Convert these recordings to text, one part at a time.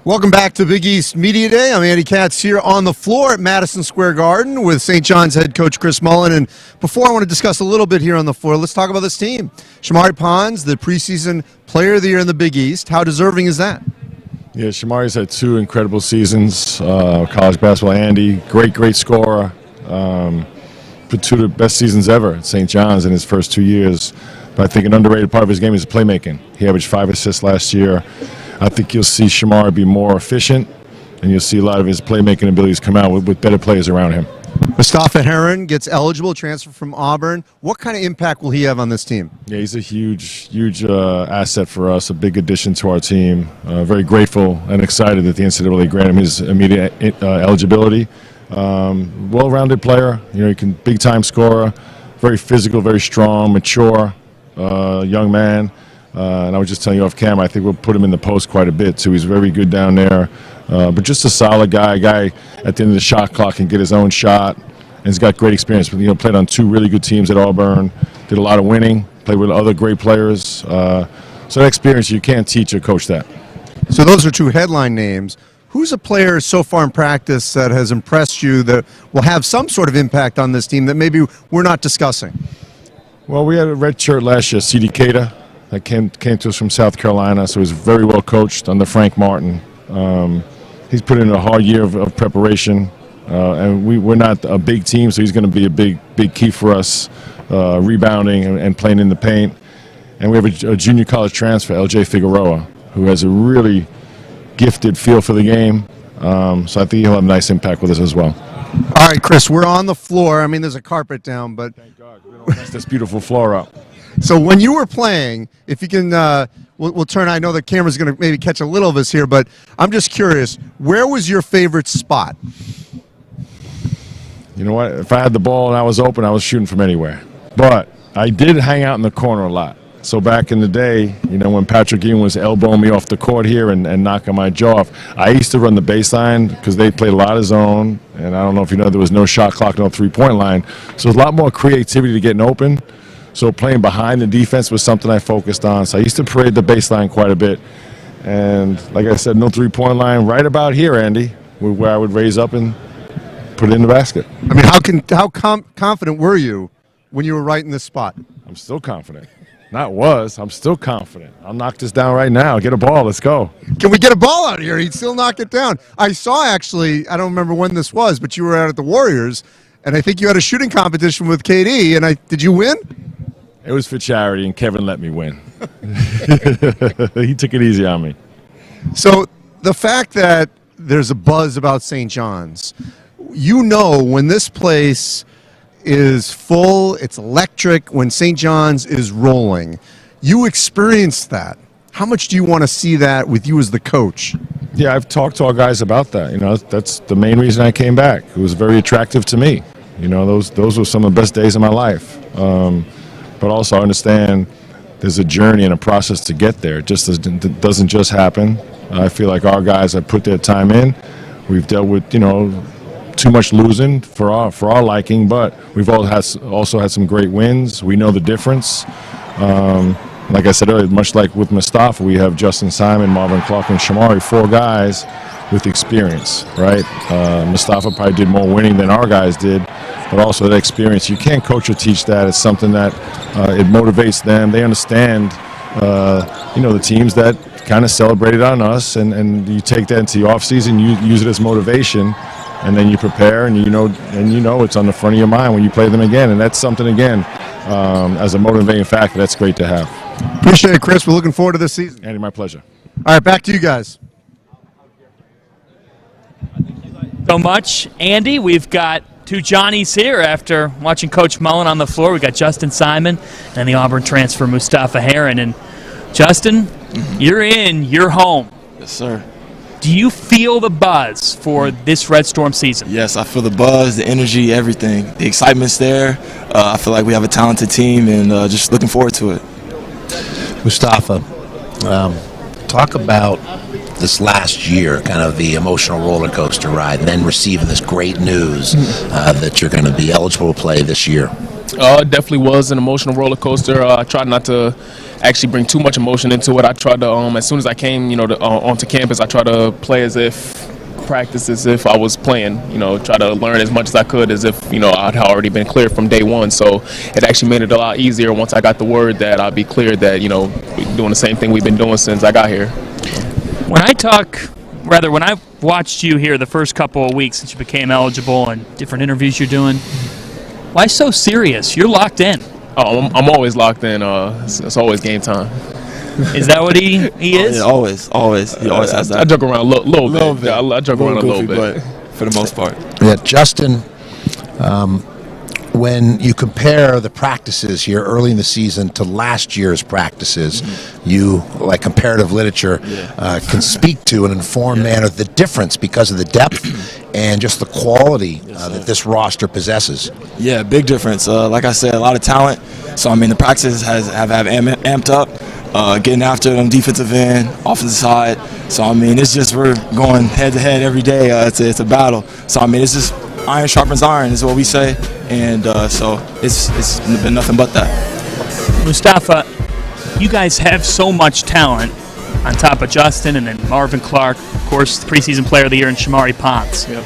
Welcome back to Big East Media Day. I'm Andy Katz here on the floor at Madison Square Garden with St. John's head coach Chris Mullin. And before I want to discuss a little bit here on the floor, let's talk about this team. Shamari Pons, the preseason player of the year in the Big East. How deserving is that? Yeah, Shamari's had two incredible seasons. College basketball, Andy, great scorer. For two of the best seasons ever at St. John's in his first 2 years. But I think an underrated part of his game is playmaking. He averaged 5 assists last year. I think you'll see Shamar be more efficient, and you'll see a lot of his playmaking abilities come out with better players around him. Mustapha Heron gets eligible, transfer from Auburn. What kind of impact will he have on this team? Yeah, he's a huge asset for us, a big addition to our team. Very grateful and excited that the NCAA granted him his immediate eligibility. Well-rounded player, he can big-time scorer, very physical, very strong, mature young man. And I was just telling you off camera, I think we'll put him in the post quite a bit too. He's very good down there, but just a solid guy. A guy at the end of the shot clock can get his own shot, and he's got great experience. Played on 2 really good teams at Auburn, did a lot of winning, played with other great players. So that experience, you can't teach or coach that. So those are 2 headline names. Who's a player so far in practice that has impressed you that will have some sort of impact on this team that maybe we're not discussing? Well, we had a red shirt last year, C.D. Cater, that came to us from South Carolina, so he's very well coached under Frank Martin. He's put in a hard year of preparation, and we're not a big team, so he's going to be a big key for us, rebounding and playing in the paint. And we have a junior college transfer, L.J. Figueroa, who has a really gifted feel for the game, so I think he'll have a nice impact with us as well. All right, Chris, we're on the floor. I mean, there's a carpet down, but thank God we don't mess this beautiful floor up. So when you were playing, if you can, we'll turn. I know the camera's going to maybe catch a little of this here, but I'm just curious. Where was your favorite spot? You know what? If I had the ball and I was open, I was shooting from anywhere. But I did hang out in the corner a lot. So back in the day, when Patrick Ewing was elbowing me off the court here and knocking my jaw off, I used to run the baseline because they played a lot of zone. And I don't know if you know, there was no shot clock, no three-point line. So there's a lot more creativity to getting open. So playing behind the defense was something I focused on. So I used to parade the baseline quite a bit. And like I said, no three-point line right about here, Andy, where I would raise up and put it in the basket. I mean, how confident were you when you were right in this spot? I'm still confident. I'm still confident. I'll knock this down right now. Get a ball. Let's go. Can we get a ball out of here? He'd still knock it down. I saw, actually, I don't remember when this was, but you were out at the Warriors, and I think you had a shooting competition with KD, and did you win? It was for charity, and Kevin let me win. He took it easy on me. So the fact that there's a buzz about St. John's, when this place is full, it's electric, when St. John's is rolling. You experienced that. How much do you want to see that with you as the coach? Yeah, I've talked to our guys about that. That's the main reason I came back. It was very attractive to me. Those were some of the best days of my life. But also I understand there's a journey and a process to get there. It doesn't just happen. I feel like our guys have put their time in. We've dealt with, too much losing for our liking, but we've also had some great wins. We know the difference. Like I said earlier, much like with Mustapha, we have Justin Simon, Marvin Clark, and Shamari, 4 guys with experience, right? Mustapha probably did more winning than our guys did, but also that experience. You can't coach or teach that. It's something that it motivates them. They understand, the teams that kind of celebrated on us, and you take that into the offseason, you use it as motivation, and then you prepare, and you know it's on the front of your mind when you play them again, and that's something, again, as a motivating factor, that's great to have. Appreciate it, Chris. We're looking forward to this season. Andy, my pleasure. All right, back to you guys. So much, Andy. We've got 2 Johnnies here after watching Coach Mullin on the floor. We've got Justin Simon and the Auburn transfer, Mustapha Heron. And Justin, you're home. Yes, sir. Do you feel the buzz for this Red Storm season? Yes, I feel the buzz, the energy, everything. The excitement's there. I feel like we have a talented team, and just looking forward to it. Mustapha, talk about this last year, kind of the emotional roller coaster ride, and then receiving this great news that you're going to be eligible to play this year. It definitely was an emotional roller coaster. I tried not to actually bring too much emotion into it. I tried to, as soon as I came, onto campus, I tried to practice as if I was playing, try to learn as much as I could as if, I'd already been cleared from day one. So it actually made it a lot easier once I got the word that I'd be cleared that, we're doing the same thing we've been doing since I got here. When I've watched you here the first couple of weeks since you became eligible and different interviews you're doing, why so serious? You're locked in. Oh, I'm always locked in. It's always game time. Is that what he is? Yeah, always. He always has that. I joke around a little bit. I joke around a little bit. But for the most part. Yeah, Justin, when you compare the practices here early in the season to last year's practices, you, like comparative literature, can speak to in an informed manner the difference because of the depth and just the quality that this roster possesses. Yeah, big difference. Like I said, a lot of talent. So, the practices have amped up. Getting after them defensive end, offensive side. So, it's just we're going head-to-head every day. It's a battle. So, it's just iron sharpens iron is what we say. And so it's been nothing but that. Mustapha, you guys have so much talent on top of Justin and then Marvin Clark, of course, the preseason player of the year, and Shamari Ponce. Yep.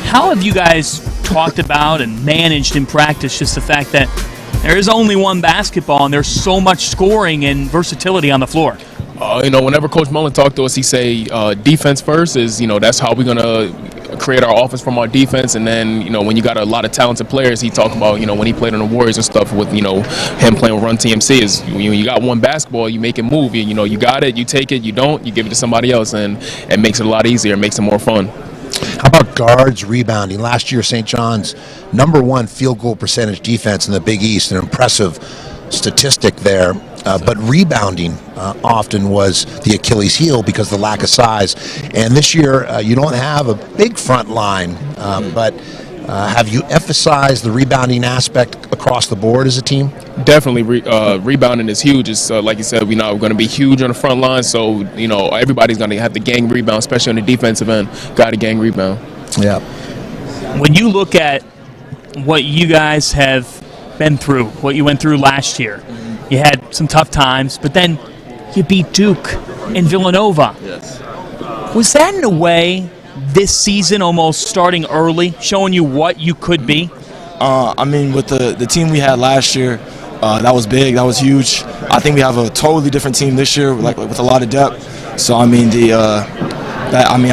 How have you guys talked about and managed in practice just the fact that there is only one basketball and there's so much scoring and versatility on the floor? Whenever Coach Mullin talked to us, he say defense first is, that's how we're going to create our offense from our defense. And then, when you got a lot of talented players, he talked about, when he played on the Warriors and stuff with, him playing with Run TMC is, you got one basketball, you make it move. You got it, you take it, you don't, you give it to somebody else. And it makes it a lot easier, it makes it more fun. How about guards rebounding? Last year, St. John's #1 field goal percentage defense in the Big East, an impressive statistic there. But rebounding often was the Achilles heel because of the lack of size. And this year, you don't have a big front line, but have you emphasized the rebounding aspect across the board as a team? Definitely, rebounding is huge. It's like you said, we're going to be huge on the front line. So everybody's going to have to gang rebound, especially on the defensive end. Got to gang rebound. Yeah. When you look at what you guys have been through, what you went through last year, you had some tough times, but then you beat Duke and Villanova. Yes. Was that in a way this season almost starting early, showing you what you could be? With the team we had last year, that was big, that was huge. I think we have a totally different team this year, like with a lot of depth. So I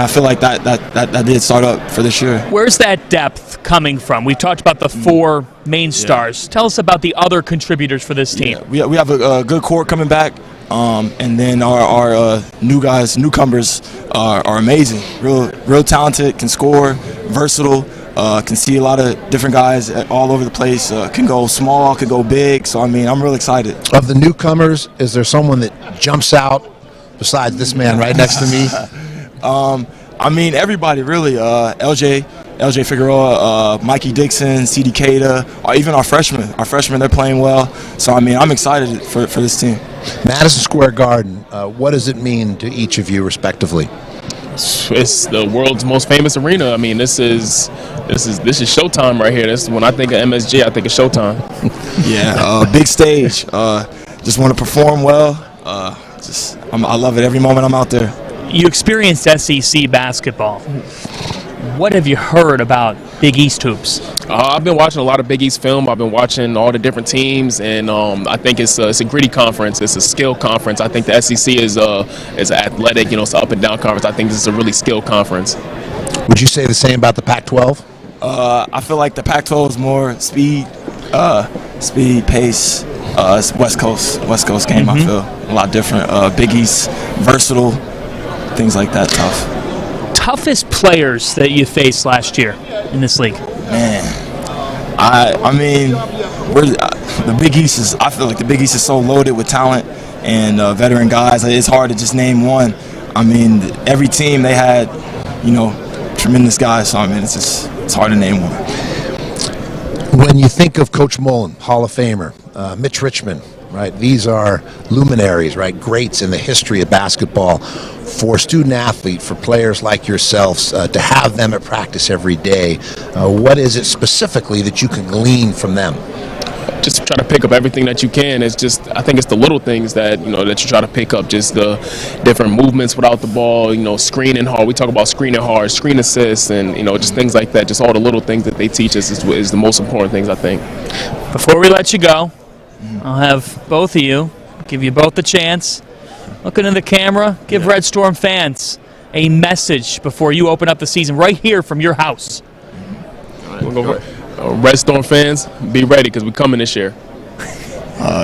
feel like that did start up for this year. Where's that depth coming from? We've talked about the four main stars. Tell us about the other contributors for this team. Yeah, we have a good core coming back, and then our newcomers are amazing. Real talented, can score, versatile. Can see a lot of different guys all over the place. Can go small, can go big. So I'm real excited. Of the newcomers, is there someone that jumps out besides this man right next to me? Everybody really. LJ Figueroa, Mikey Dixon, CD Cada, or even our freshmen. Our freshmen, they're playing well. So I'm excited for this team. Madison Square Garden, what does it mean to each of you respectively? It's the world's most famous arena. This is showtime right here. This when I think of MSG, I think of showtime. Yeah, big stage. Just want to perform well. I love it every moment I'm out there. You experienced SEC basketball. What have you heard about Big East hoops? I've been watching a lot of Big East film. I've been watching all the different teams, and I think it's a gritty conference. It's a skill conference. I think the SEC is athletic. It's an up and down conference. I think this is a really skilled conference. Would you say the same about the Pac-12? I feel like the Pac-12 is more speed, pace. It's West Coast game. I feel a lot different. Big East, versatile, things like that. Tough. Toughest players that you faced last year in this league? Man, the Big East is. I feel like the Big East is so loaded with talent and veteran guys. It's hard to just name one. Every team they had, tremendous guys. So it's hard to name one. When you think of Coach Mullin, Hall of Famer, Mitch Richmond, right? These are luminaries, right? Greats in the history of basketball. For student athlete, for players like yourselves, to have them at practice every day, what is it specifically that you can glean from them? just try to pick up everything that you can. It's just, I think it's the little things that, that you try to pick up, just the different movements without the ball, screening hard. We talk about screening hard, screen assists, and, just things like that. Just all the little things that they teach us is the most important things, I think. Before we let you go, I'll have both of you, give you both the chance. Looking in the camera, give Red Storm fans a message before you open up the season right here from your house. We'll go Red Storm fans, be ready because we're coming this year.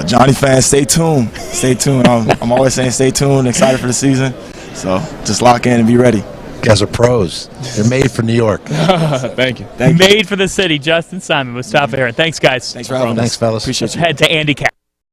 Johnny fans, stay tuned. Stay tuned. I'm always saying stay tuned, excited for the season. So just lock in and be ready. You guys are pros. They're made for New York. Thank you. Made for the city, Justin Simon, Mustapha Heron. Thanks, guys. Thanks for having us. Thanks, fellas. Appreciate you. Head to Andy Cap.